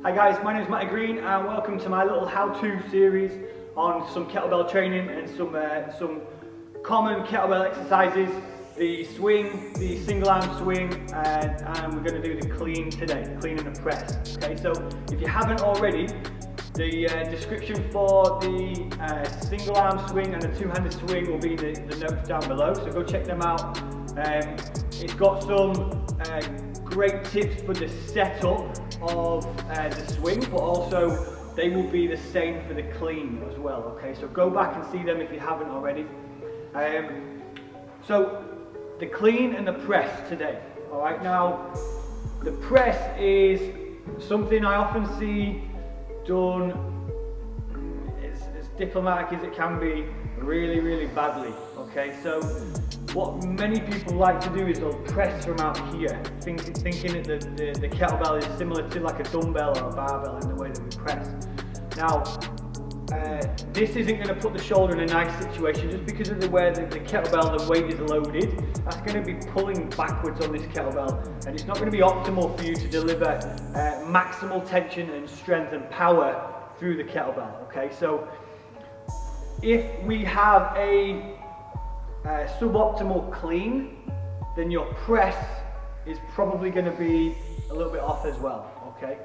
Hi guys, my name is Matty Green and welcome to my little how-to series on some kettlebell training and some common kettlebell exercises, the swing, the single arm swing, and we're going to do the clean today, clean and the press. Okay, so if you haven't already, the description for the single arm swing and the two-handed swing will be in the notes down below, so go check them out. It's got some great tips for the setup of the swing, but also they will be the same for the clean as well. Okay, so go back and see them if you haven't already. So the clean and the press today. All right, now the press is something I often see done as diplomatic as it can be, really badly. Okay, so what many people like to do is they'll press from out here, thinking that the kettlebell is similar to like a dumbbell or a barbell in the way that we press. Now, this isn't going to put the shoulder in a nice situation just because of the way that the kettlebell, the weight is loaded. That's going to be pulling backwards on this kettlebell, and it's not going to be optimal for you to deliver maximal tension and strength and power through the kettlebell. Okay, so if we have a suboptimal clean, then your press is probably going to be a little bit off as well. Okay.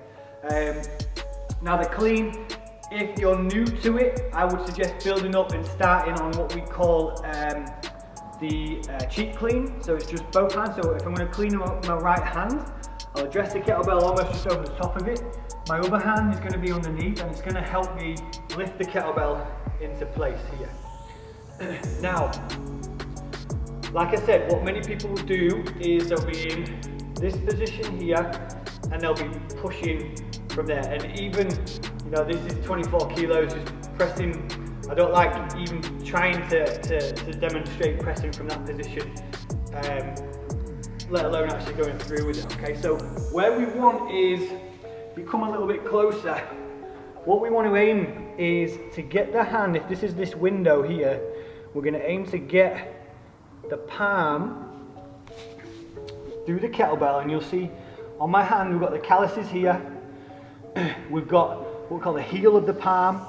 Now the clean, if you're new to it, I would suggest building up and starting on what we call the cheek clean. So it's just both hands. So if I'm going to clean up my right hand, I'll address the kettlebell almost just over the top of it. My other hand is going to be underneath, and it's going to help me lift the kettlebell into place here. Now, like I said, what many people will do is they'll be in this position here and they'll be pushing from there. And even, you know, this is 24 kilos, just pressing. I don't like even trying to demonstrate pressing from that position, let alone actually going through with it. Okay, so where we want is, if you come a little bit closer, what we want to aim is to get the hand, if this is this window here, we're going to aim to get the palm through the kettlebell, and you'll see on my hand we've got the calluses here, we've got what we call the heel of the palm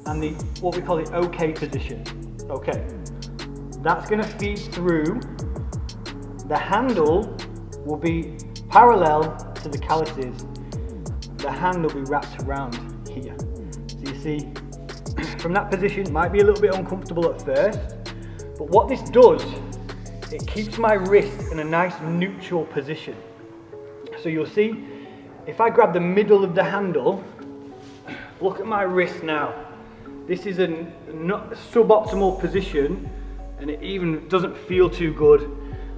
and the what we call the OK position. Okay, that's going to feed through. The handle will be parallel to the calluses. The hand will be wrapped around here. So you see, from that position, it might be a little bit uncomfortable at first, but what this does, it keeps my wrist in a nice neutral position. So you'll see, if I grab the middle of the handle, look at my wrist now. This is a suboptimal position, and it even doesn't feel too good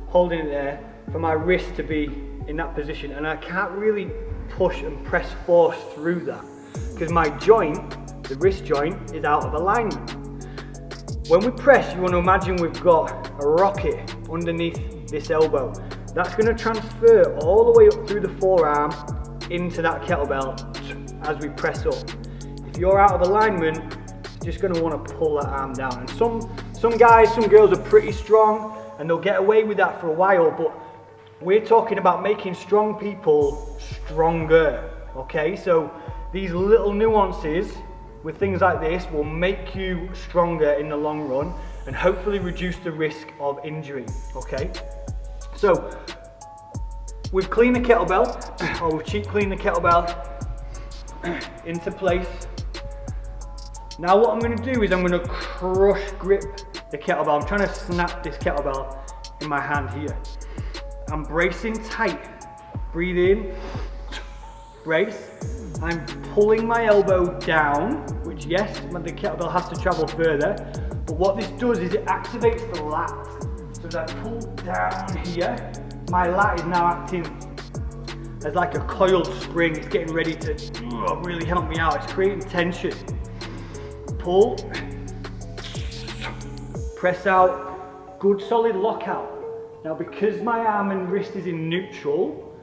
holding it there for my wrist to be in that position, and I can't really push and press force through that because my joint, the wrist joint, is out of alignment. When we press, you want to imagine we've got a rocket underneath this elbow. That's going to transfer all the way up through the forearm into that kettlebell as we press up. If you're out of alignment, you're just going to want to pull that arm down. And some guys, some girls are pretty strong and they'll get away with that for a while, but we're talking about making strong people stronger. Okay, so these little nuances with things like this will make you stronger in the long run and hopefully reduce the risk of injury. Okay, so we've cleaned the kettlebell, or we've cheek cleaned the kettlebell into place. Now what I'm going to do is I'm going to crush grip the kettlebell. I'm trying to snap this kettlebell in my hand here. I'm bracing tight. Breathe in, brace. I'm pulling my elbow down, which yes, the kettlebell has to travel further, but what this does is it activates the lat. So as I pull down here, my lat is now acting as like a coiled spring. It's getting ready to really help me out. It's creating tension. Pull, press out, good solid lockout. Now because my arm and wrist is in neutral,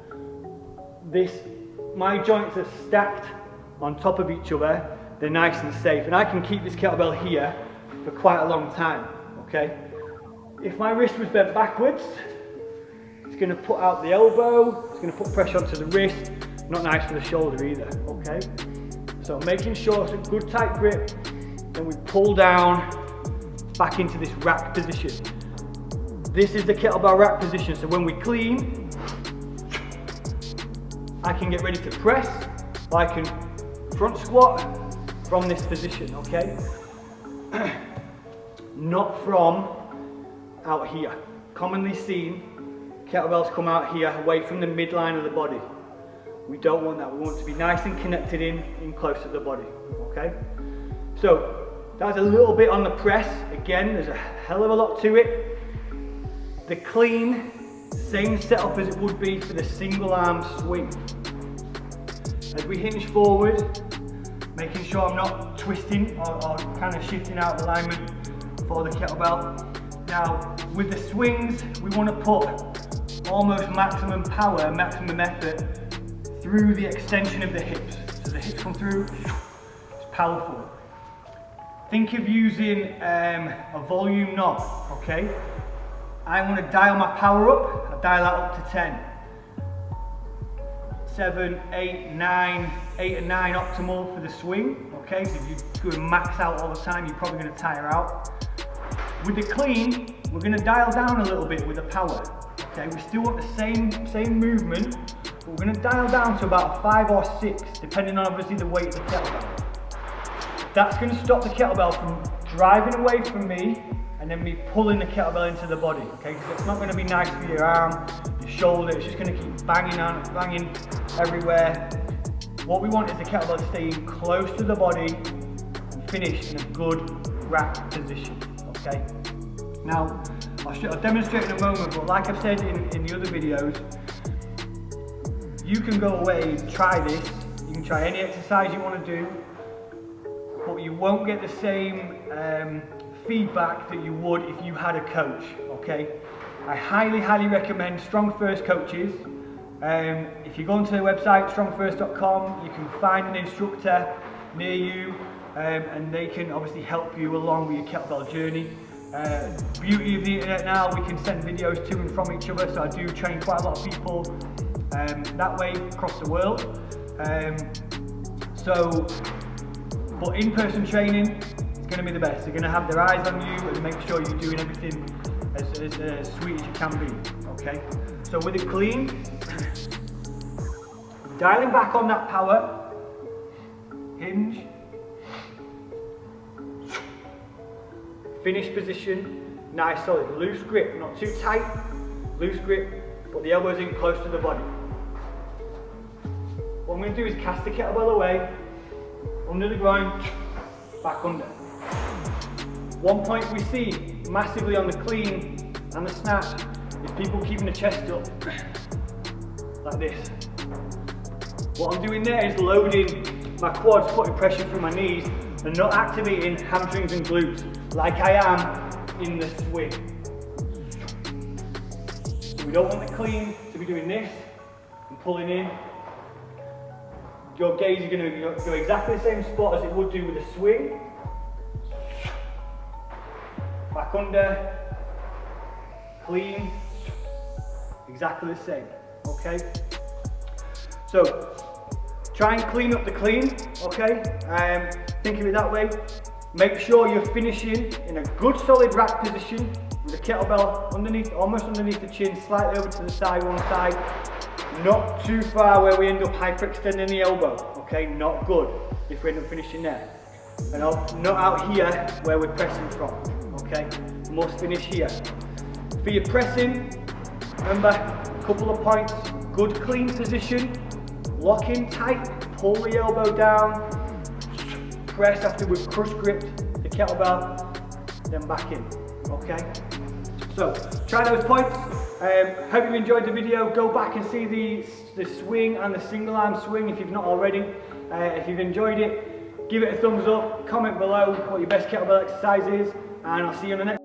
my joints are stacked on top of each other, they're nice and safe, and I can keep this kettlebell here for quite a long time. Okay, if my wrist was bent backwards, it's going to put out the elbow, it's going to put pressure onto the wrist, Not nice for the shoulder either, okay? So making sure it's a good tight grip, then we pull down back into this rack position. This is the kettlebell rack position, so when we clean, I can get ready to press, or I can front squat from this position, okay? Not from out here. Commonly seen, kettlebells come out here, away from the midline of the body. We don't want that. We want it to be nice and connected in close to the body, okay? So that's a little bit on the press. Again, there's a hell of a lot to it. The clean, same setup as it would be for the single arm swing. As we hinge forward, making sure I'm not twisting or kind of shifting out of alignment for the kettlebell. Now, with the swings, we want to put almost maximum power, maximum effort through the extension of the hips. So the hips come through, it's powerful. Think of using a volume knob, okay? I want to dial my power up, I dial that up to 10. 7, 8, 9, 8 and 9 optimal for the swing, okay? So if you go and max out all the time, you're probably going to tire out. With the clean, we're going to dial down a little bit with the power, okay? We still want the same movement, but we're going to dial down to about a 5 or 6, depending on obviously the weight of the kettlebell. That's going to stop the kettlebell from driving away from me and then me pulling the kettlebell into the body, okay? Because it's not going to be nice for your arm, your shoulder, it's just going to keep banging on, banging everywhere. What we want is the kettlebell staying close to the body and finish in a good rack position, okay? Now, I'll demonstrate in a moment, but like I've said in the other videos, you can go away and try this. You can try any exercise you want to do, but you won't get the same feedback that you would if you had a coach, okay? I highly recommend Strong First coaches. If you go onto their website, strongfirst.com, you can find an instructor near you and they can obviously help you along with your kettlebell journey. Beauty of the internet now, we can send videos to and from each other, so I do train quite a lot of people that way across the world. But in-person training is going to be the best. They're going to have their eyes on you and make sure you're doing everything as sweet as you can be, okay? So with it clean, dialing back on that power, hinge, finish position, nice solid, loose grip, not too tight, loose grip, but the elbows in close to the body. What I'm going to do is cast the kettlebell away, under the groin, back under. One point we see massively on the clean and the snatch is people keeping the chest up, like this. What I'm doing there is loading my quads, putting pressure through my knees and not activating hamstrings and glutes like I am in the swing. So we don't want the clean to be doing this and pulling in. Your gaze is going to go exactly the same spot as it would do with a swing. Back under, clean, exactly the same, okay? So, try and clean up the clean, okay? Think of it that way. Make sure you're finishing in a good solid rack position with the kettlebell underneath, almost underneath the chin, slightly over to the side, one side. Not too far where we end up hyperextending the elbow, okay? Not good if we end up finishing there. And not out here where we're pressing from, okay? Must finish here. For your pressing, remember a couple of points, good clean position, lock in tight, pull the elbow down, press after we've crush gripped the kettlebell, then back in, okay? So, try those points. Hope you've enjoyed the video. Go back and see the swing and the single arm swing if you've not already. If you've enjoyed it, give it a thumbs up, comment below what your best kettlebell exercise is, and I'll see you on the next